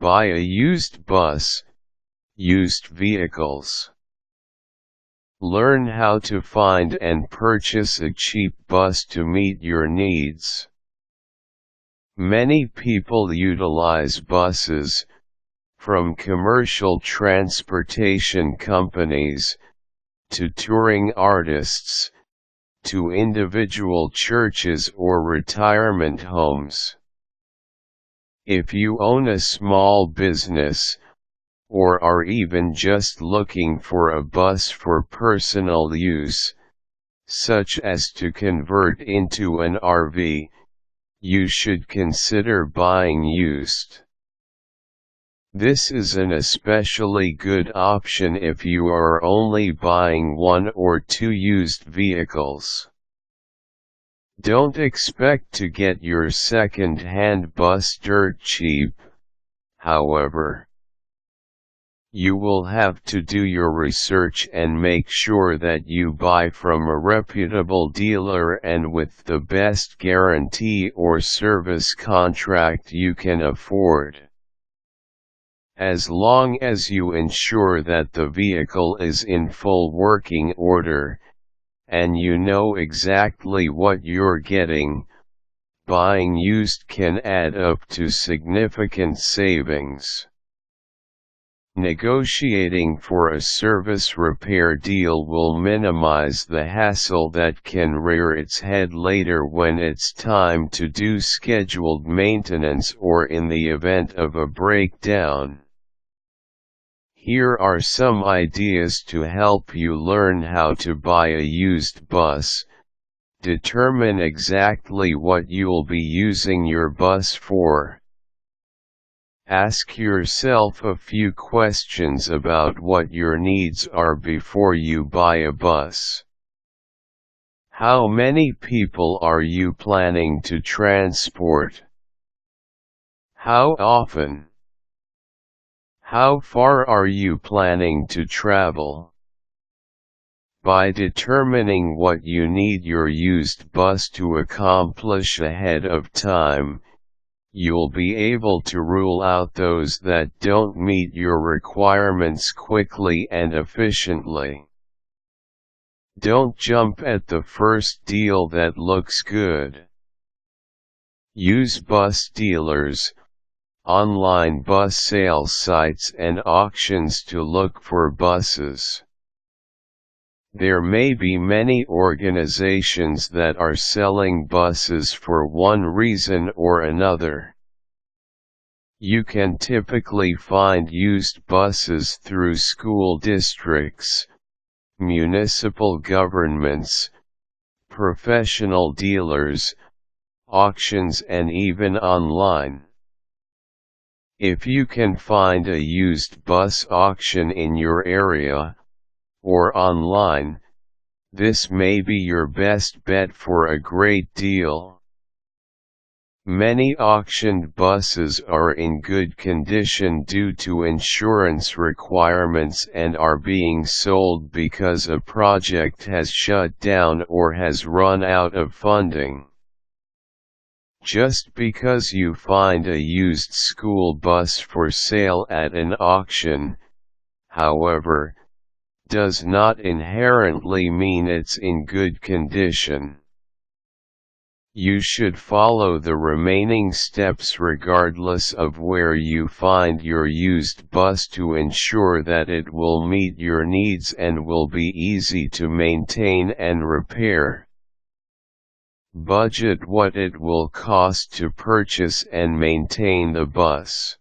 Buy a used bus, used vehicles. Learn how to find and purchase a cheap bus to meet your needs. Many people utilize buses, from commercial transportation companies, to touring artists, to individual churches or retirement homes. If you own a small business, or are even just looking for a bus for personal use, such as to convert into an RV, you should consider buying used. This is an especially good option if you are only buying 1 or 2 used vehicles. Don't expect to get your second-hand bus dirt cheap, however. You will have to do your research and make sure that you buy from a reputable dealer and with the best guarantee or service contract you can afford. As long as you ensure that the vehicle is in full working order, and you know exactly what you're getting, buying used can add up to significant savings. Negotiating for a service repair deal will minimize the hassle that can rear its head later when it's time to do scheduled maintenance or in the event of a breakdown. Here are some ideas to help you learn how to buy a used bus. Determine exactly what you'll be using your bus for. Ask yourself a few questions about what your needs are before you buy a bus. How many people are you planning to transport? How often? How far are you planning to travel? By determining what you need your used bus to accomplish ahead of time, you'll be able to rule out those that don't meet your requirements quickly and efficiently. Don't jump at the first deal that looks good. Use bus dealers, online bus sales sites and auctions to look for buses. There may be many organizations that are selling buses for one reason or another. You can typically find used buses through school districts, municipal governments, professional dealers, auctions and even online. If you can find a used bus auction in your area, or online, this may be your best bet for a great deal. Many auctioned buses are in good condition due to insurance requirements and are being sold because a project has shut down or has run out of funding. Just because you find a used school bus for sale at an auction, however, does not inherently mean it's in good condition. You should follow the remaining steps regardless of where you find your used bus to ensure that it will meet your needs and will be easy to maintain and repair. Budget what it will cost to purchase and maintain the bus.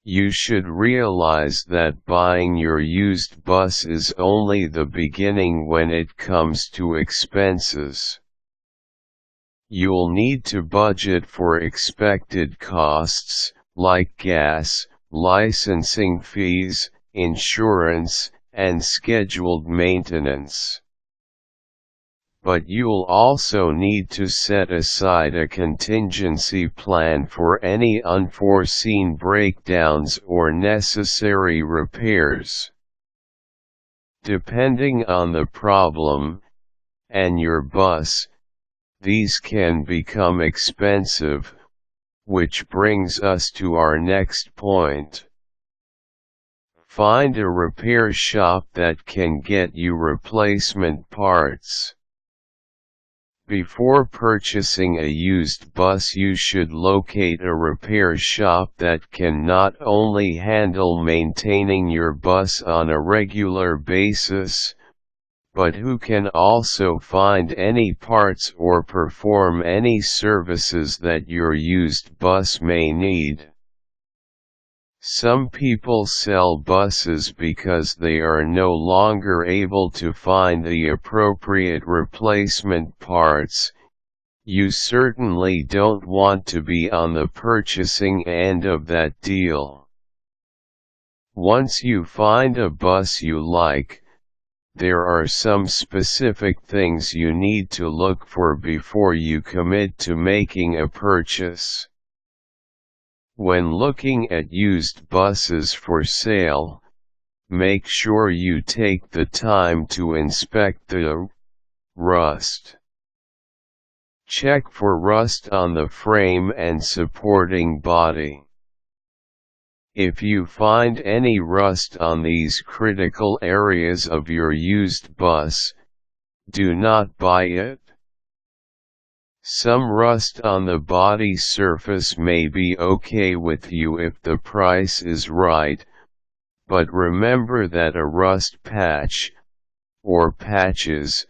You should realize that buying your used bus is only the beginning when it comes to expenses. You'll need to budget for expected costs, like gas, licensing fees, insurance, and scheduled maintenance. But you'll also need to set aside a contingency plan for any unforeseen breakdowns or necessary repairs. Depending on the problem, and your bus, these can become expensive, which brings us to our next point. Find a repair shop that can get you replacement parts. Before purchasing a used bus, you should locate a repair shop that can not only handle maintaining your bus on a regular basis, but who can also find any parts or perform any services that your used bus may need. Some people sell buses because they are no longer able to find the appropriate replacement parts. You certainly don't want to be on the purchasing end of that deal. Once you find a bus you like, there are some specific things you need to look for before you commit to making a purchase. When looking at used buses for sale, make sure you take the time to inspect the rust. Check for rust on the frame and supporting body. If you find any rust on these critical areas of your used bus, do not buy it. Some rust on the body surface may be okay with you if the price is right, but remember that a rust patch, or patches,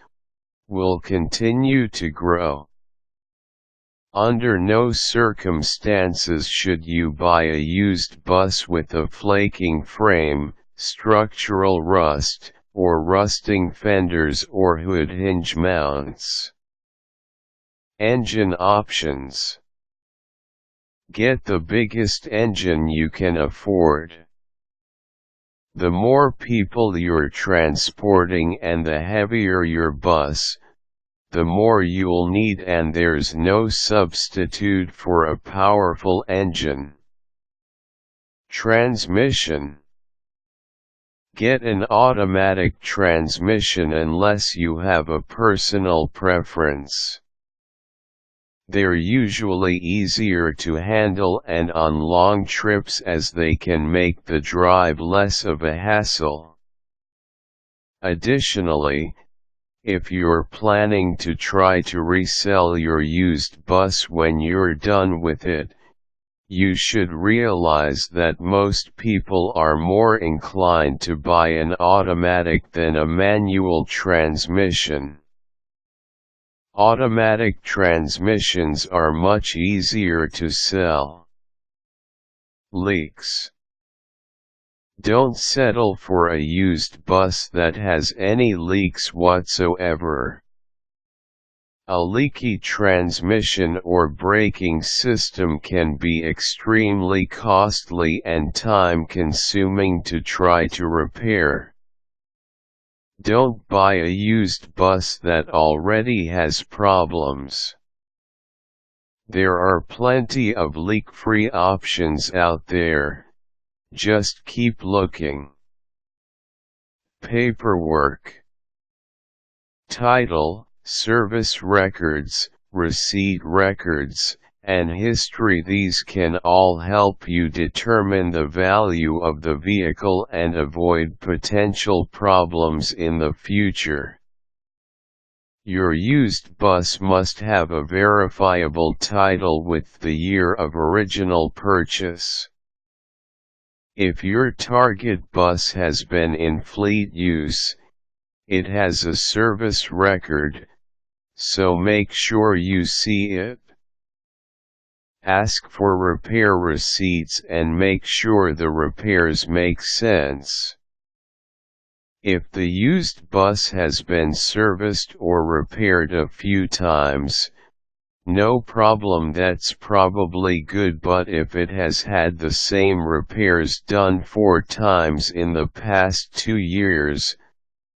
will continue to grow. Under no circumstances should you buy a used bus with a flaking frame, structural rust, or rusting fenders or hood hinge mounts. Engine options. Get the biggest engine you can afford. The more people you're transporting and the heavier your bus, the more you'll need, and there's no substitute for a powerful engine. Transmission. Get an automatic transmission unless you have a personal preference. They're usually easier to handle and on long trips as they can make the drive less of a hassle. Additionally, if you're planning to try to resell your used bus when you're done with it, you should realize that most people are more inclined to buy an automatic than a manual transmission. Automatic transmissions are much easier to sell. Leaks. Don't settle for a used bus that has any leaks whatsoever. A leaky transmission or braking system can be extremely costly and time-consuming to try to repair. Don't buy a used bus that already has problems. There are plenty of leak-free options out there, just keep looking. Paperwork. Title, service records, receipt records, and history. These can all help you determine the value of the vehicle and avoid potential problems in the future. Your used bus must have a verifiable title with the year of original purchase. If your target bus has been in fleet use, it has a service record, so make sure you see it. Ask for repair receipts and make sure the repairs make sense. If the used bus has been serviced or repaired a few times, no problem, that's probably good, but if it has had the same repairs done 4 times in the past 2 years,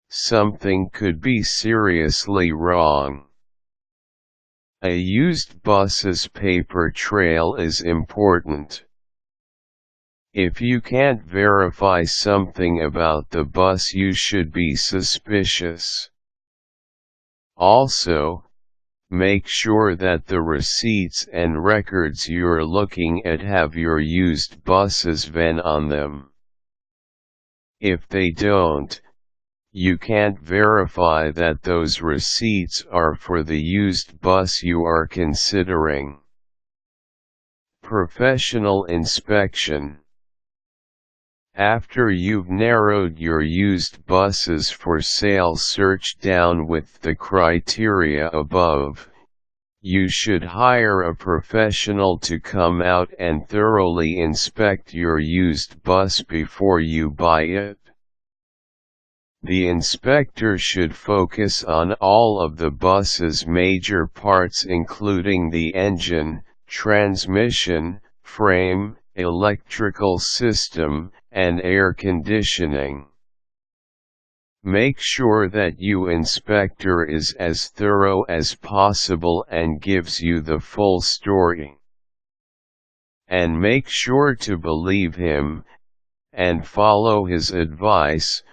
something could be seriously wrong. A used bus's paper trail is important. If you can't verify something about the bus, you should be suspicious. Also, Make sure that the receipts and records you're looking at have your used bus's VIN on them. If they don't, you can't verify that those receipts are for the used bus you are considering. Professional inspection. After you've narrowed your used buses for sale search down with the criteria above, you should hire a professional to come out and thoroughly inspect your used bus before you buy it. The inspector should focus on all of the bus's major parts including the engine, transmission, frame, electrical system, and air conditioning. Make sure that your inspector is as thorough as possible and gives you the full story. And make sure to believe him, and follow his advice,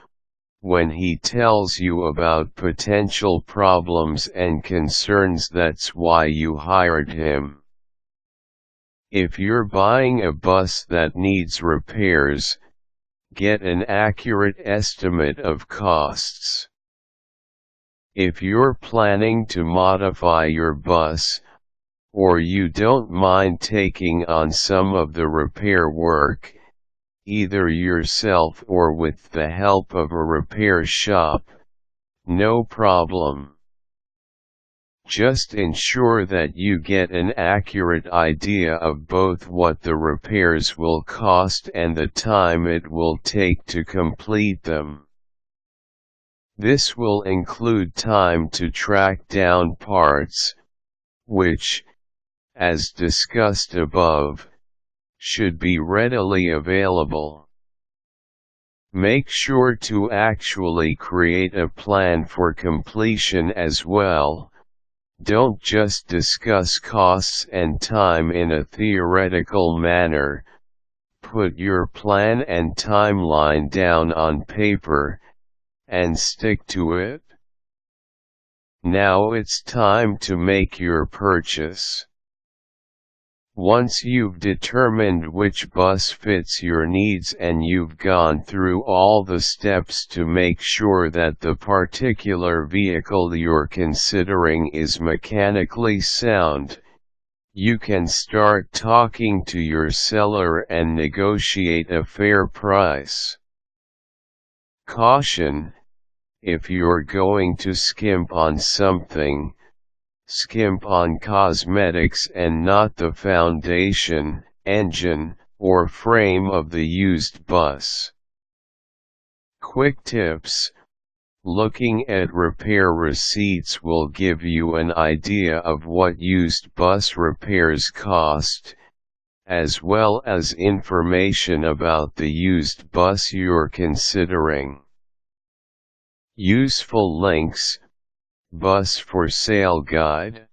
when he tells you about potential problems and concerns. That's why you hired him. If you're buying a bus that needs repairs, get an accurate estimate of costs. If you're planning to modify your bus, or you don't mind taking on some of the repair work, either yourself or with the help of a repair shop, no problem. Just ensure that you get an accurate idea of both what the repairs will cost and the time it will take to complete them. This will include time to track down parts, which, as discussed above, should be readily available. Make sure to actually create a plan for completion as well. Don't just discuss costs and time in a theoretical manner. Put your plan and timeline down on paper, and stick to it. Now it's time to make your purchase. Once you've determined which bus fits your needs and you've gone through all the steps to make sure that the particular vehicle you're considering is mechanically sound, you can start talking to your seller and negotiate a fair price. Caution: if you're going to skimp on something, skimp on cosmetics and not the foundation, engine, or frame of the used bus. Quick tips: looking at repair receipts will give you an idea of what used bus repairs cost, as well as information about the used bus you're considering. Useful links: Bus for Sale Guide,